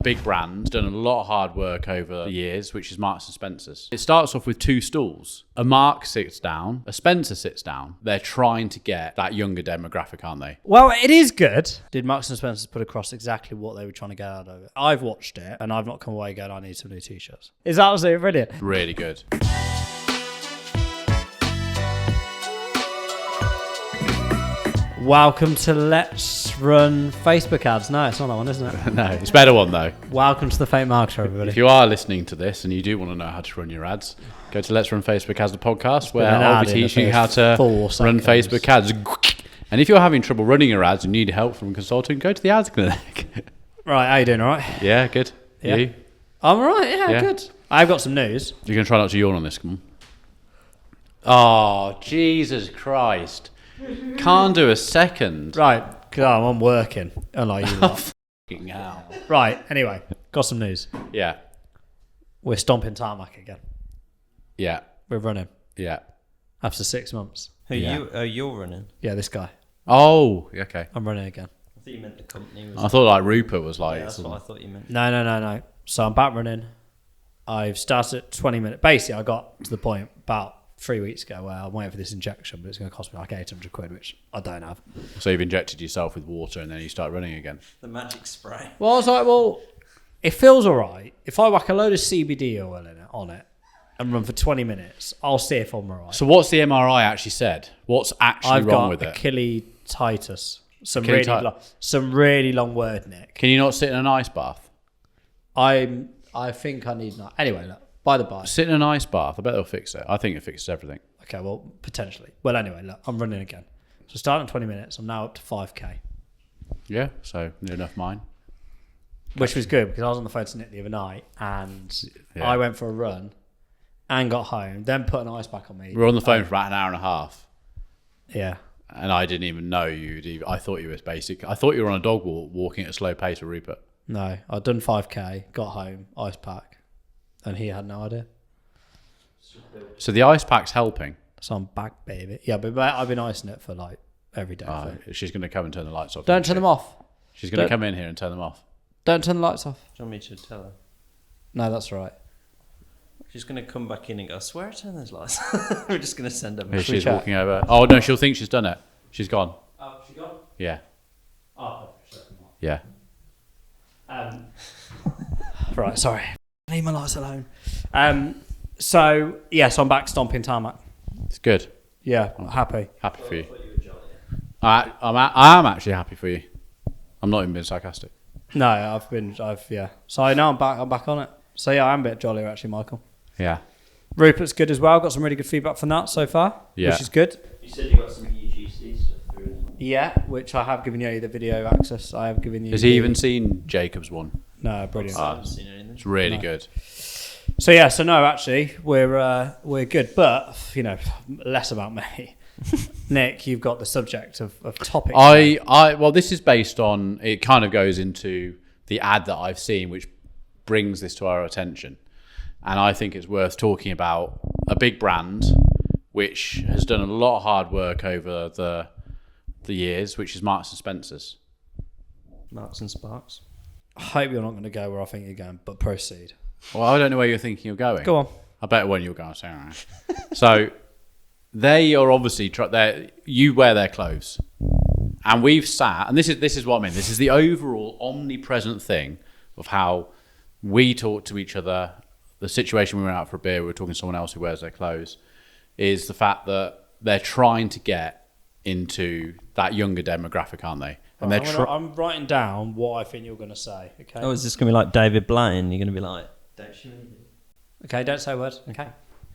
Big brand, done a lot of hard work over the years, which is Marks and Spencer's. It starts off with two stools. A Mark sits down, a Spencer sits down. They're trying to get that younger demographic, aren't they? Well, it is good. Did Marks and Spencer's put across exactly what they were trying to get out of it? I've watched it and I've not come away going, I need some new t-shirts. It's absolutely brilliant. Really good. Welcome to Let's Run Facebook Ads. No, it's not that one, isn't it? No, it's a better one though. Welcome to the Fake Marketer, everybody. If you are listening to this and you do want to know how to run your ads, go to Let's Run Facebook Ads, the podcast, where I'll be teaching you how to run Facebook ads. And if you're having trouble running your ads and need help from a consultant, go to the ads clinic. Right, how you doing, all right? Yeah, good. Yeah. You? I'm all right, yeah, good. I've got some news. You're going to try not to yawn on this, come on. Oh, Jesus Christ. Can't do a second. Right, I'm working. Unlike you lot. Fucking hell. Right, anyway, got some news. Yeah. We're stomping tarmac again. Yeah. We're running. Yeah. After 6 months. You're running? Yeah, this guy. Oh, okay. I'm running again. I thought you meant the company. I thought like Rupert was like... Yeah, that's what I thought you meant. No. So I'm back running. I've started at 20 minutes. Basically, I got to the point about 3 weeks ago where I'm waiting for this injection, but it's going to cost me like 800 quid, which I don't have. So you've injected yourself with water and then you start running again? The magic spray. Well, I was like, it feels all right. If I whack a load of CBD oil on it and run for 20 minutes, I'll see if I'm all right. So what's the MRI actually said? What's actually wrong with it? I've got Achilles-titus. Some really long word, Nick. Can you not sit in an ice bath? I think I need... Anyway, look, by the by. Sit in an ice bath. I bet they'll fix it. I think it fixes everything. Okay, well, potentially. Well, anyway, look, I'm running again. So starting at 20 minutes, I'm now up to 5K. Yeah, so near enough mine. Which was good because I was on the phone to Nick the other night and I went for a run and got home, then put an ice pack on me. We were on the phone for about an hour and a half. Yeah. And I didn't even know I thought you were basic. I thought you were on a dog walk, walking at a slow pace with Rupert. No, I'd done 5K, got home, ice pack, and he had no idea. So the ice pack's helping. So I'm back, baby. Yeah, but I've been icing it for like every day. She's going to come and turn the lights off. Don't turn them off. She's going to come in here and turn them off. Don't turn the lights off. Do you want me to tell her? No, that's right. She's going to come back in and go, I swear I turned those lights. We're just going to send her. She's walking over. Oh, no, she'll think she's done it. She's gone. Oh, she gone? Yeah. Oh, shut them off. Yeah. Right, sorry. Leave my lights alone. So I'm back stomping tarmac. It's good. Yeah, happy. Happy for you. I am actually happy for you. I'm not even being sarcastic. No, yeah. So now I'm back on it. So yeah, I'm a bit jollier actually, Michael. Yeah. Rupert's good as well. Got some really good feedback from that so far, which is good. You said you got some UGC stuff through. Yeah, which I have given you the video access. I have given you. Has he even seen Jacob's one? No, brilliant. I haven't seen anything. It's really good. So yeah, no, actually, we're good, but less about me. Nick, you've got the subject of topic. Well, this is based on. It kind of goes into the ad that I've seen, which brings this to our attention, and I think it's worth talking about a big brand which has done a lot of hard work over the years, which is Marks and Spencer's. Marks and Sparks. I hope you're not going to go where I think you're going, but proceed. Well, I don't know where you're thinking of going. Go on. I bet when you're going to say, all right. So they are obviously you wear their clothes, and we've sat, and this is what I mean. This is the overall omnipresent thing of how we talk to each other. The situation we went out for a beer, we were talking to someone else who wears their clothes, is the fact that they're trying to get into that younger demographic, aren't they? And I'm writing down what I think you're going to say. Okay. Oh, is this going to be like David Blaine? You're going to be like, don't shoot me. Okay, don't say a word. Okay,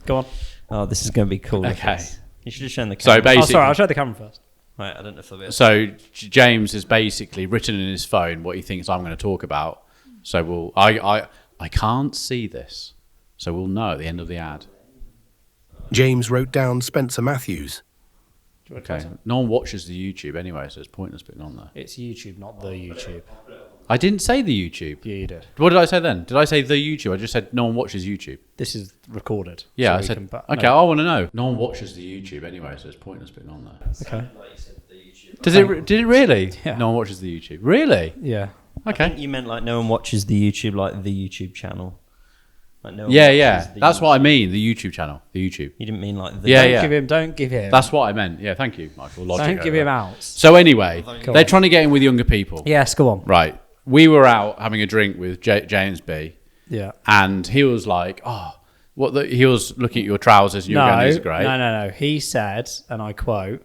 go on. Oh, this is going to be cool. Okay. You should have shown the camera. So basically, sorry, I'll show the camera first. Right, I don't know if they'll be able to. So James has basically written in his phone what he thinks I'm going to talk about. So I can't see this, so we'll know at the end of the ad. James wrote down Spencer Matthews. Okay. No one watches the YouTube anyway, so it's pointless putting on there. It's YouTube, not the YouTube. I didn't say the YouTube. Yeah, you did. What did I say then? Did I say the YouTube? I just said no one watches YouTube. This is recorded. Yeah, so I said, okay, I want to know. No one watches the YouTube anyway, so it's pointless putting on there. Okay. Like you said, the YouTube. Did it really? Yeah. No one watches the YouTube. Really? Yeah. I Okay. think you meant like no one watches the YouTube, like the YouTube channel. Like no one Yeah, watches yeah. the That's YouTube. what I mean. The YouTube channel. The YouTube. You didn't mean like the. Yeah, Don't yeah. Don't give him. That's what I meant. Yeah, thank you, Michael. Logic Don't give over him there. outs. So anyway, Go they're on. trying to get in with younger people. Yes, go on. Right. We were out having a drink with James B. Yeah. And he was like, "Oh, he was looking at your trousers and you were going, these are great." No. He said, and I quote,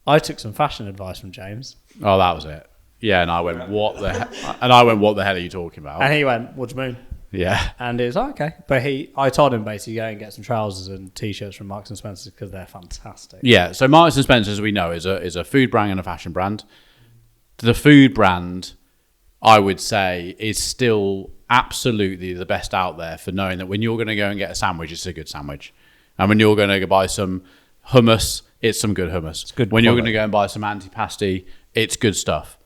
"I took some fashion advice from James," Oh, that was it. Yeah, and I went, "What the hell?" And I went, "What the hell are you talking about?" and he went, "What do you mean?" Yeah. And he was like, "Okay," but I told him basically go and get some trousers and t-shirts from Marks and Spencer's because they're fantastic. Yeah. So Marks and Spencer's, as we know, is a food brand and a fashion brand. The food brand, I would say, is still absolutely the best out there for knowing that when you're going to go and get a sandwich, it's a good sandwich. And when you're going to go buy some hummus, it's some good hummus. It's good when you're going quality. to go and buy some antipasti, it's good stuff.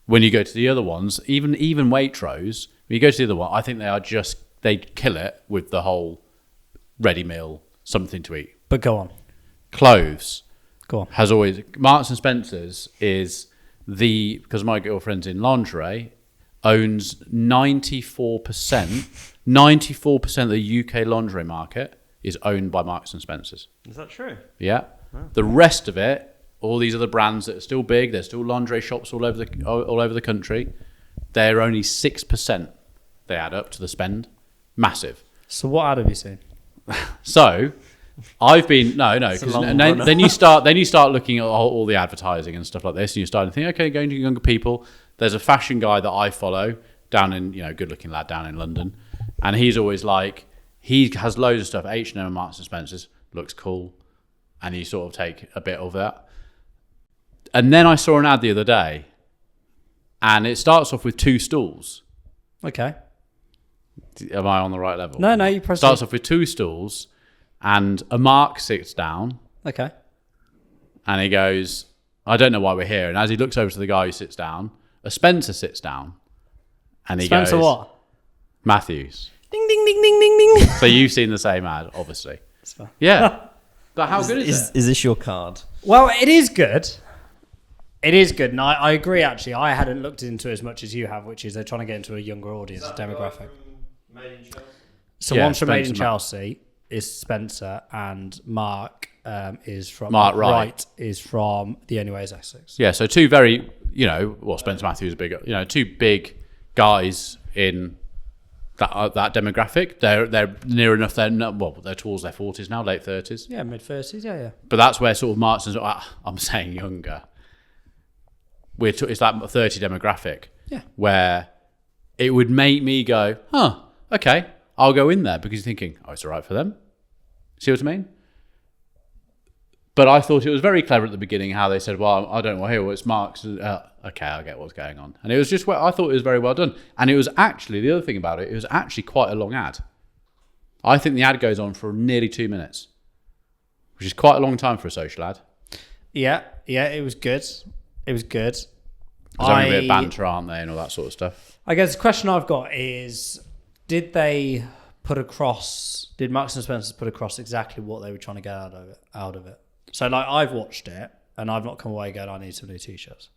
When you go to the other ones, even Waitrose, when you go to the other one, I think they kill it with the whole ready meal, something to eat. But go on. Clothes Go on. has always, Marks and Spencer's is because my girlfriend's in lingerie, owns 94% of the UK lingerie market is owned by Marks and Spencer's. Is that true? Yeah. The rest of it, all these other brands that are still big, there's still lingerie shops all over the country. They're only 6% they add up to the spend. Massive. So what ad have you seen? So I've been no, a because long then you start looking at all the advertising and stuff like this, and you start to think, okay, going to younger people. There's a fashion guy that I follow down in, good-looking lad down in London, and he's always like, he has loads of stuff. H&M and Marks and Spencer's looks cool, and you sort of take a bit of that. And then I saw an ad the other day, and it starts off with 2 stools. Okay. Am I on the right level? No, you press Starts off with 2 stools, and a Mark sits down, Okay. and he goes, "I don't know why we're here." And as he looks over to the guy who sits down, a Spencer sits down, and he Spencer goes, what? "Matthews." Ding ding ding ding ding ding. So you've seen the same ad, obviously. That's fine. Yeah. But how good is it? Is this your card? Well, it is good. It is good, and I agree. Actually, I hadn't looked into it as much as you have, which is they're trying to get into a younger audience, demographic. So Yeah, one's from Made in Spencer Chelsea is Spencer, and Mark is from Mark Wright. is from The Only Way Is Essex. Yeah, so 2 very, Spencer Matthews is big, 2 big guys in that demographic. They're near enough. They're towards their 40s now, late 30s. Yeah, mid-30s. Yeah. But that's where sort of Marks and I'm saying younger. It's that 30 demographic. Yeah. Where it would make me go, okay, I'll go in there, because you're thinking, it's all right for them. See what I mean? But I thought it was very clever at the beginning how they said, well, I don't know here, it's Marks. Okay, I get what's going on. And it was just, I thought it was very well done. And it was actually, the other thing about it was actually quite a long ad. I think the ad goes on for nearly 2 minutes, which is quite a long time for a social ad. Yeah, it was good. It was good. There's only a bit of banter, aren't they, and all that sort of stuff. I guess the question I've got is, did Marks and Spencer's put across exactly what they were trying to get out of it? So, like, I've watched it, and I've not come away going, I need some new t-shirts.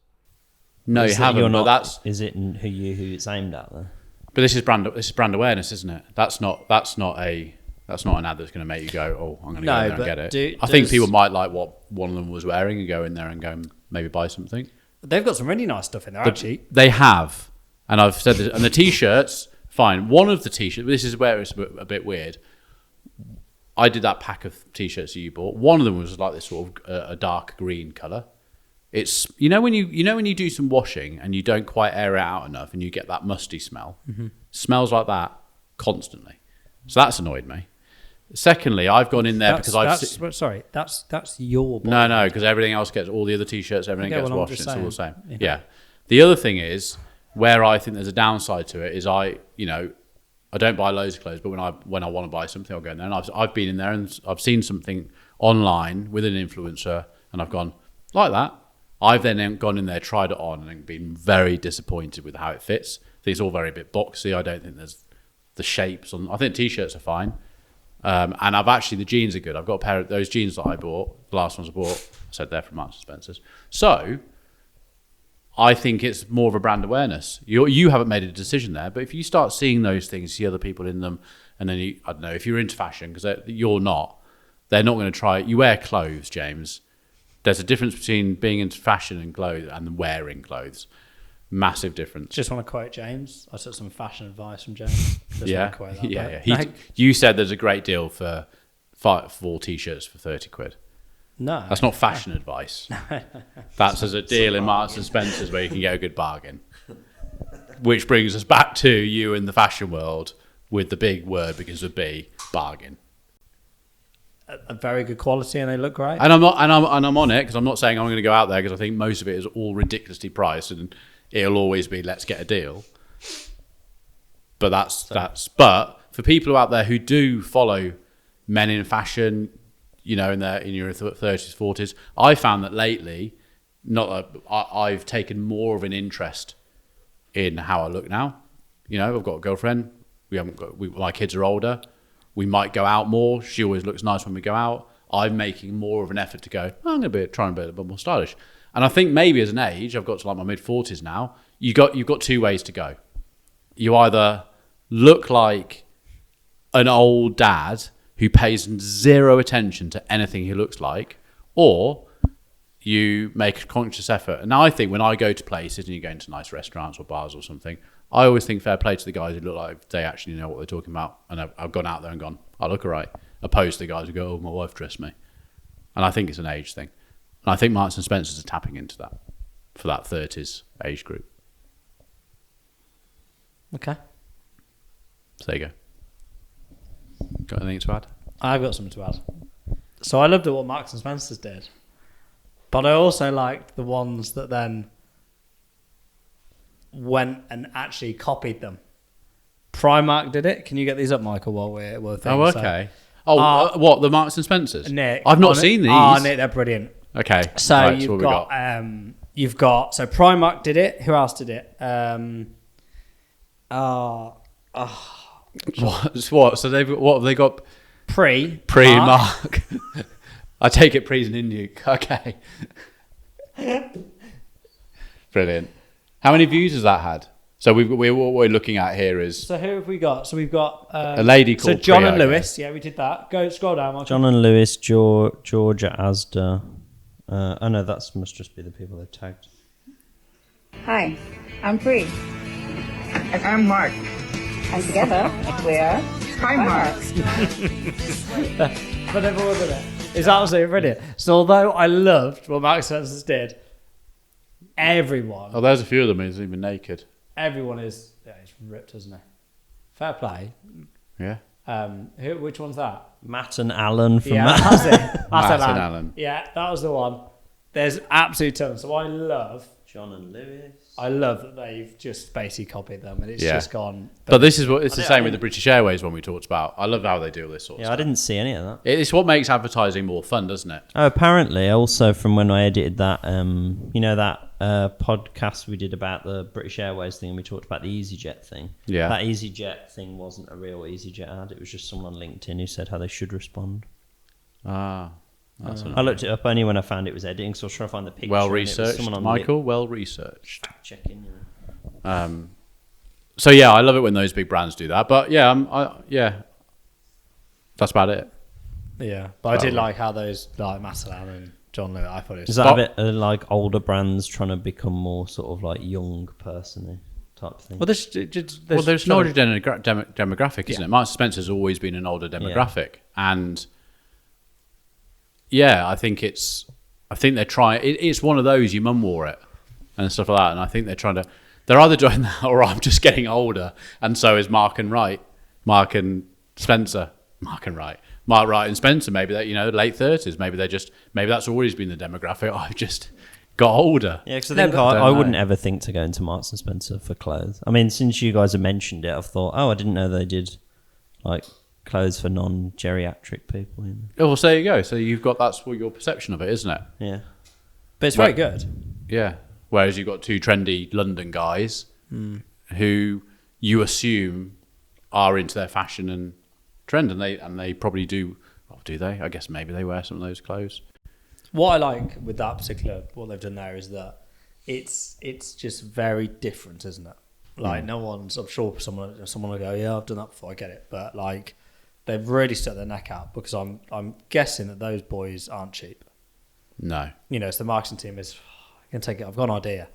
No, you haven't. But that's. Is it who it's aimed at then? But this is brand awareness, isn't it? That's not an ad that's going to make you go, I'm going to go in there and get it. I think people might like what one of them was wearing and go in there and go and maybe buy something. They've got some really nice stuff in there, actually. They have, and I've said this. And the t-shirts, fine. One of the t-shirts. This is where it's a bit weird. I did that pack of t-shirts that you bought. One of them was like this sort of a dark green color. It's when you do some washing and you don't quite air it out enough and you get that musty smell. Mm-hmm. Smells like that constantly. So that's annoyed me. Secondly, I've gone in there because that's your body. No, because everything else gets, all the other t-shirts, everything gets washed. It's all the same. Yeah. Yeah. The other thing is, where I think there's a downside to it is I don't buy loads of clothes, but when I want to buy something, I'll go in there. And I've been in there and I've seen something online with an influencer, and I've gone like that. I've then gone in there, tried it on, and been very disappointed with how it fits. I think it's all very a bit boxy. I don't think there's the shapes on. I think t-shirts are fine. And I've actually, the jeans are good. I've got a pair of those jeans that I bought. The last ones I bought, I said they're from Marks and Spencer's. So I think it's more of a brand awareness. You haven't made a decision there, but if you start seeing those things, see other people in them, and then I don't know, if you're into fashion, because you're not, they're not going to try it. You wear clothes, James. There's a difference between being into fashion and clothes and wearing clothes. Massive difference. Just want to quote James. I took some fashion advice from James. Just want to quote that. You said there's a great deal for 4 t-shirts for 30 quid. No. That's not fashion advice. That's as a deal in Marks and Spencer's where you can get a good bargain. Which brings us back to you in the fashion world with the big word because of B, bargain. A very good quality, and they look great. And I'm on it because I'm not saying I'm going to go out there because I think most of it is all ridiculously priced and it'll always be let's get a deal. But but for people out there who do follow men in fashion, you know, in your 30s, 40s, I found that lately, I've taken more of an interest in how I look now. You know, I've got a girlfriend. My kids are older. We might go out more. She always looks nice when we go out. I'm making more of an effort to go, I'm going to try and be a little bit more stylish. And I think maybe as an age, I've got to like my mid-40s now, you've got 2 ways to go. You either look like an old dad who pays zero attention to anything he looks like, or you make a conscious effort. And now I think when I go to places and you go into nice restaurants or bars or something, I always think fair play to the guys who look like they actually know what they're talking about. And I've gone out there and gone, I look all right. Opposed to the guys who go, oh, my wife dressed me. And I think it's an age thing. And I think Marks and Spencer's are tapping into that for that 30s age group. Okay. So there you go. Got anything to add? I've got something to add. So I loved what Marks and Spencer's did, but I also liked the ones that then went and actually copied them. Primark did it. Can you get these up, Michael, while we're thinking? Oh, okay. What, the Marks and Spencer's? Nick, I've not seen these. Oh, Nick, they're brilliant. Okay. So right, you've got so Primark did it. Who else did it? What? So what have they got? Pre-Mark. I take it pre's an Indian. Okay. Brilliant. How many views has that had? So what we're looking at here is... So who have we got? So we've got... a lady called So John Priya, and Lewis. Yeah, we did that. Go scroll down, Michael. John and Lewis, Georgia Asda. Oh no, that must just be the people they've tagged. Hi, I'm Pri. And I'm Mark. And together, we're Primark. But everyone did it. It's absolutely brilliant. So although I loved what Marks and Spencer's did, everyone... Oh, there's a few of them who's even naked. Everyone is... Yeah, he's ripped, isn't he? Fair play. Yeah. Which one's that? Matt and Alan from that's it. Matt and Alan. Yeah, that was the one. There's absolute tons. So I love John and Lewis. I love that they've just basically copied them and it's just gone. But this is what it's the same with the British Airways one we talked about. I love how they do all this sort of stuff. I didn't see any of that. It's what makes advertising more fun, doesn't it? Oh, apparently, also from when I edited that, that podcast we did about the British Airways thing, and we talked about the EasyJet thing. Yeah. That EasyJet thing wasn't a real EasyJet ad. It was just someone on LinkedIn who said how they should respond. Ah. I looked it up only when I found it was editing, so I was trying to find the picture. Well researched, Michael. Well researched. Checking. So yeah, I love it when those big brands do that. But yeah, that's about it. Yeah, but I did like how those like Matt and Alan and John Lewis. I thought it was. Is that a bit like older brands trying to become more sort of like young person type thing? Well, there's an older demographic, isn't it? Marks and Spencer's always been an older demographic, and. Yeah, I think they're trying. It's one of those your mum wore it and stuff like that, and I think they're either doing that or I'm just getting older, and so is Mark and Spencer. Mark Wright and Spencer. Maybe that late 30s. Maybe that's always been the demographic. I've just got older. Yeah, because I wouldn't ever think to go into Marks and Spencer for clothes. I mean, since you guys have mentioned it, I've thought, I didn't know they did like clothes for non-geriatric people. Oh, well, so there you go. So that's what your perception of it, isn't it? Yeah. But it's very good. Yeah. Whereas you've got 2 trendy London guys who you assume are into their fashion and trend, and they probably do. Well, do they? I guess maybe they wear some of those clothes. What I like with that particular, what they've done there is that it's just very different, isn't it? Like no one's. I'm sure someone will go, yeah, I've done that before. I get it, but like they've really stuck their neck out because I'm guessing that those boys aren't cheap. No. So the marketing team is. I can take it. I've got an idea,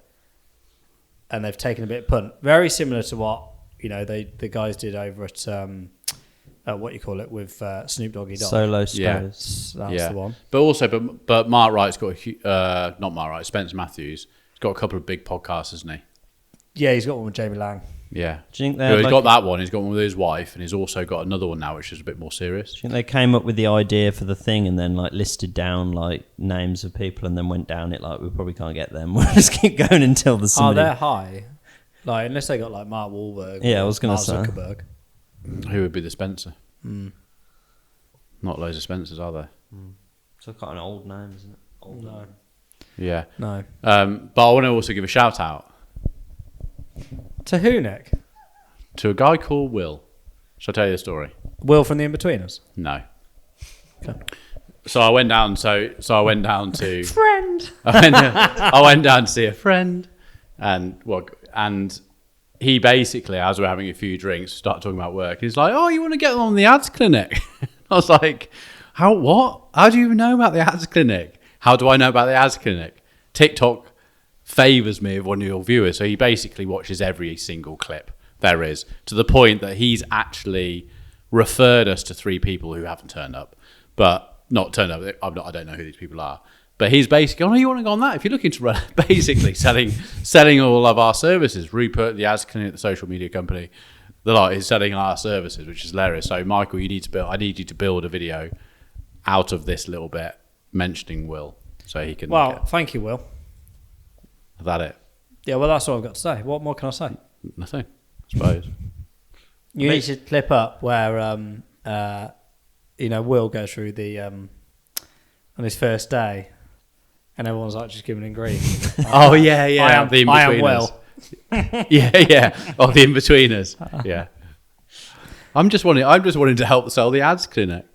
and they've taken a bit of punt, very similar to what the guys did over at what you call it with Snoop Doggy Dogg. Solo Yeah. stories. That's the one. But also, but Mark Wright's got not Mark Wright, Spencer Matthews. He's got a couple of big podcasts, hasn't he? Yeah, he's got one with Jamie Lang. Yeah. Do you think He's got that one. He's got one with his wife, and he's also got another one now, which is a bit more serious. Do you think they came up with the idea for the thing and then like listed down like names of people and then went down it like we probably can't get them. We'll just keep going until there's somebody. Oh, they're high. Like unless they got like Mark Wahlberg. Yeah, I or was gonna Mark say. Zuckerberg. Who would be the Spencer? Not loads of Spencers, are there? It's quite an old name, isn't it? Old name. Yeah. No. But I want to also give a shout out To who, Nick? to a guy called Will. Shall I tell you the story? Will from the In-Betweeners? No. Okay. So I went down. So I went down to Friend. I went down to see a friend, and he basically, as we're having a few drinks, started talking about work. He's like, "Oh, you want to get on the ads clinic?" I was like, "How? What? How do you even know about the ads clinic? How do I know about the ads clinic?" TikTok favors me of one of your viewers, so he basically watches every single clip there is, to the point that he's actually referred us to 3 people who haven't turned up, but not turned up. I don't know who these people are, but he's basically, "Oh, you want to go on that? If you're looking to run," basically selling all of our services. Rupert, the ads clinic, the social media company, the lot is selling our services, which is hilarious. So, Michael, I need you to build a video out of this little bit mentioning Will, so he can. Well, thank you, Will. Is that it? Yeah, well, that's all I've got to say. What more can I say? Nothing, I suppose. You need to clip up where Will goes through the on his first day, and everyone's like just giving him grief. Oh yeah, yeah. I am Will. yeah. Oh, the in-betweeners. Yeah. I'm just wanting to help sell the ads clinic.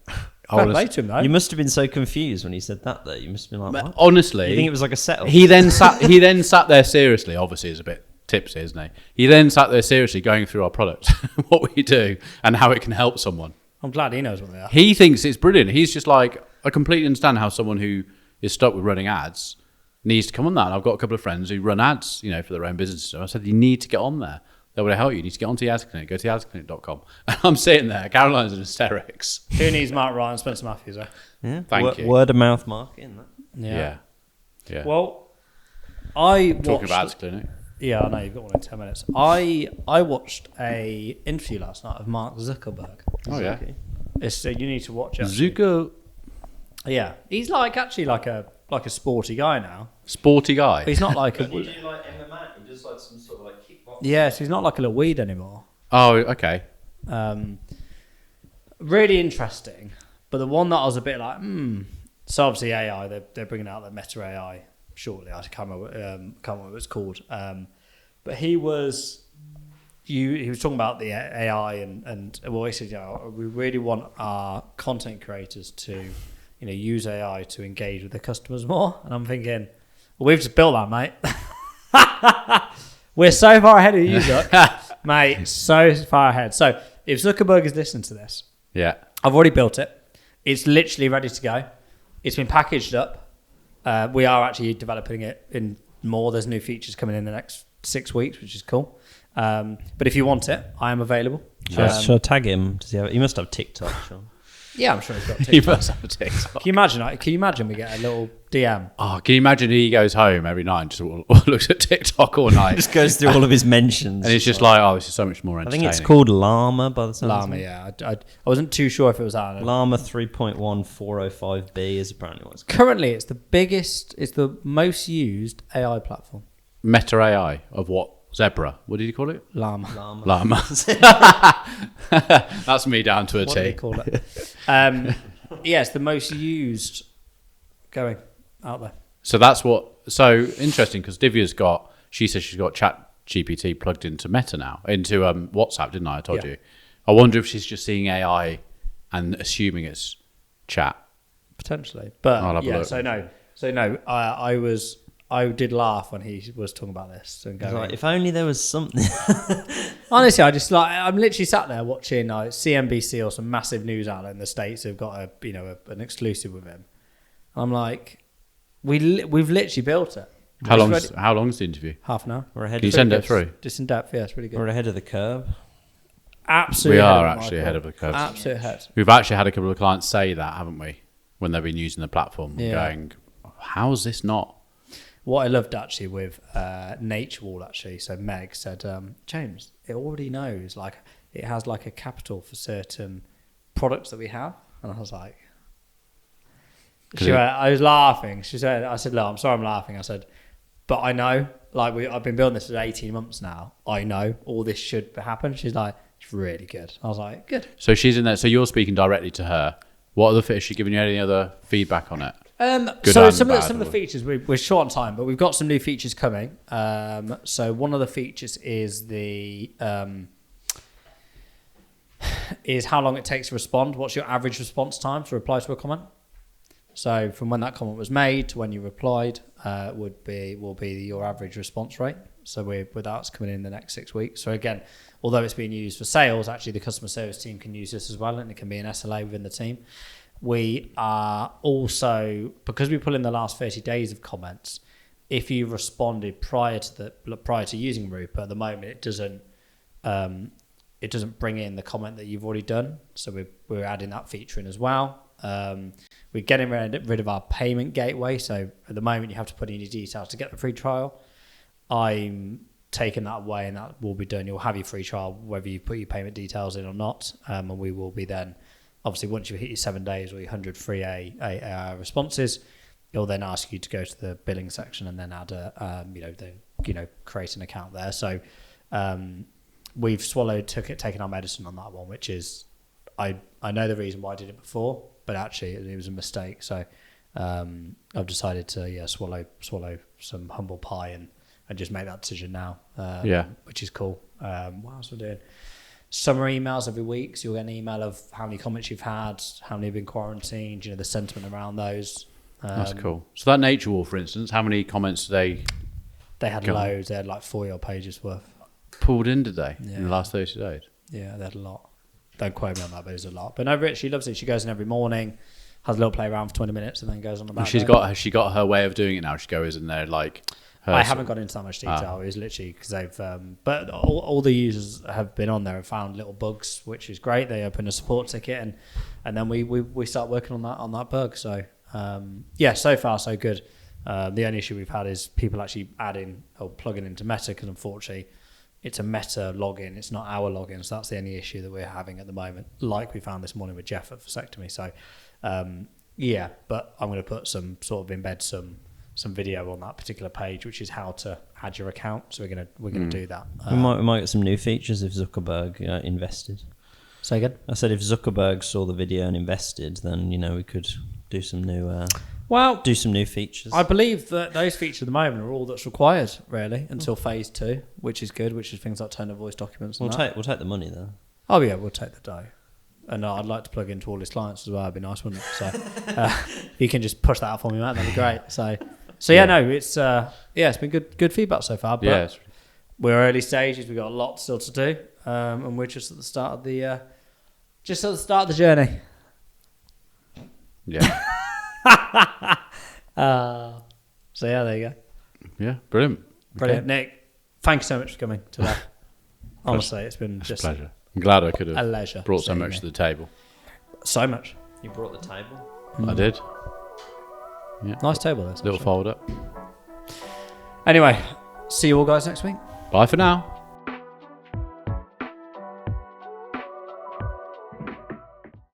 Fair play to him, though. You must have been so confused when he said that though. You must have been like, what? Honestly, You think it was like a setup? He then sat there seriously. Obviously, he's a bit tipsy, isn't he? He then sat there seriously going through our product, what we do, and how it can help someone. I'm glad he knows what they are. He thinks it's brilliant. He's just like, I completely understand how someone who is stuck with running ads needs to come on that. And I've got a couple of friends who run ads, for their own business. So I said, you need to get on there. That would help you. You need to get onto the ads clinic. Go to theadsclinic.com. And I'm sitting there. Caroline's in hysterics. Who needs Mark Wright and Spencer Matthews, eh? Yeah. Thank you. Word of mouth marketing. That. Yeah. Well, I Talking watched... about ads clinic. Yeah, I know, you've got one in 10 minutes. I watched a interview last night of Mark Zuckerberg. Oh, yeah. It's you need to watch it. Zuko. Yeah. He's actually like a sporty guy now. Sporty guy. He's not like a... do like MMA? He does like some sort of like kickboxing. Yes, he's not like a little weed anymore. Oh, okay. Really interesting. But the one that I was a bit like, So obviously AI, they're bringing out the Meta AI shortly. I can't remember what it's called. But he was talking about the AI and well, he said, we really want our content creators to, use AI to engage with their customers more. And I'm thinking, well, we've just built that, mate. We're so far ahead of you, Zuck. Mate, so far ahead. So if Zuckerberg is listening to this, Yeah. I've already built it. It's literally ready to go. It's been packaged up. We are actually developing it in more. There's new features coming in the next 6 weeks, which is cool. But if you want it, I am available. Shall I tag him? He must have TikTok, sure. Yeah, I'm sure he's got TikTok. You must have a TikTok. Can you imagine we get a little DM? Oh, can you imagine he goes home every night and just looks at TikTok all night? Just goes through all of his mentions. And it's just like, oh, this is so much more I entertaining. think it's called Llama by the sound of Llama, it. yeah. I wasn't too sure if it was that. Llama 3.1405B is apparently what it's called. Currently, it's the most used AI platform. Meta AI of what? Zebra. What did you call it? Llama. Llama. That's me down to a What do they T. call it? Yeah, it's the most used going out there. So that's so interesting because Divya's she says she's got Chat GPT plugged into Meta now, into WhatsApp, didn't I told Yeah. you. I wonder if she's just seeing AI and assuming it's chat. Potentially, I'll have but a yeah. look. So no. I I did laugh when he was talking about this and going, Like, if only there was something. honestly, I'm literally sat there watching CNBC or some massive news outlet in the States who've got an exclusive with him. I'm like, we've literally built it. How long's the interview? Half an hour. We're ahead. Can you send it through? Just in depth, yeah, it's really good. We're ahead of the curve. Absolutely. We ahead are of actually Michael. ahead of the curve. Absolutely ahead. We've actually had a couple of clients say that, haven't we? When they've been using the platform, Yeah. going, "How's this not?" What I loved actually with Nature Wall actually, so Meg said, James, it already knows, like it has like a capital for certain products that we have, and I was like, I was laughing. She said, I said, look, I'm sorry, I'm laughing. I said, but I know, like I've been building this for 18 months now. I know all this should happen. She's like, it's really good. I was like, good. So she's in there. So you're speaking directly to her. What other has she given you any other feedback on it? Good So and some bad, of the features we're short on time, but we've got some new features coming. So one of the features is is how long it takes to respond. What's your average response time to reply to a comment? So from when that comment was made to when you replied, will be your average response rate. So with that's coming in the next 6 weeks. So again, although it's being used for sales, actually the customer service team can use this as well, and it can be an SLA within the team. We are also, because we pull in the last 30 days of comments, if you responded prior to using Rupa, at the moment it doesn't bring in the comment that you've already done. So we're adding that feature in as well. We're getting rid of our payment gateway. So at the moment you have to put in your details to get the free trial. I'm taking that away, and that will be done. You'll have your free trial whether you put your payment details in or not, and we will be then, obviously once you hit your 7 days or your 100 free AI responses, it'll then ask you to go to the billing section and then add create an account there. So we've taken our medicine on that one, which is I know the reason why I did it before, but actually it was a mistake. So I've decided to swallow some humble pie and just make that decision now. Which is cool. What else we're doing? Summer emails every week, so you'll get an email of how many comments you've had, how many have been quarantined, the sentiment around those. That's cool. So that Nature Wall, for instance, how many comments did they had loads. They had like 4 pages worth. pulled in today in the last 30 days? Yeah, they had a lot. Don't quote me on that, but it's a lot. But no, Rich, she loves it. She goes in every morning, has a little play around for 20 minutes, and then goes on about. Has she got her way of doing it now? She goes in there like. I haven't gone into that much detail. It was literally because they've, but all the users have been on there and found little bugs, which is great. They open a support ticket and then we start working on that bug. So so far so good. The only issue we've had is people actually adding or plugging into Meta, because unfortunately it's a Meta login. It's not our login. So that's the only issue that we're having at the moment. Like we found this morning with Jeff at Vasectomy. So but I'm going to put some embed some video on that particular page, which is how to add your account. So we're gonna do that. We might get some new features if Zuckerberg invested. Say again? I said if Zuckerberg saw the video and invested, then we could do some new features. I believe that those features at the moment are all that's required really until phase 2, which is good, which is things like tone of voice documents. We'll take the money though. Oh yeah, we'll take the dough. And I'd like to plug into all his clients as well. It'd be nice, wouldn't it? So you can just push that out for me, mate. That'd be great. So it's been good feedback so far. But we're early stages. We've got a lot still to do, and we're just at the start of the journey. Yeah. There you go. Yeah, brilliant. Brilliant, Nick. Thank you so much for coming today. Honestly, it's been just a pleasure. I'm glad I could a leisure have brought so much to the table. So much. You brought the table. I did. Yeah. Nice table, this. Little fold up. Anyway, see you all guys next week. Bye for now.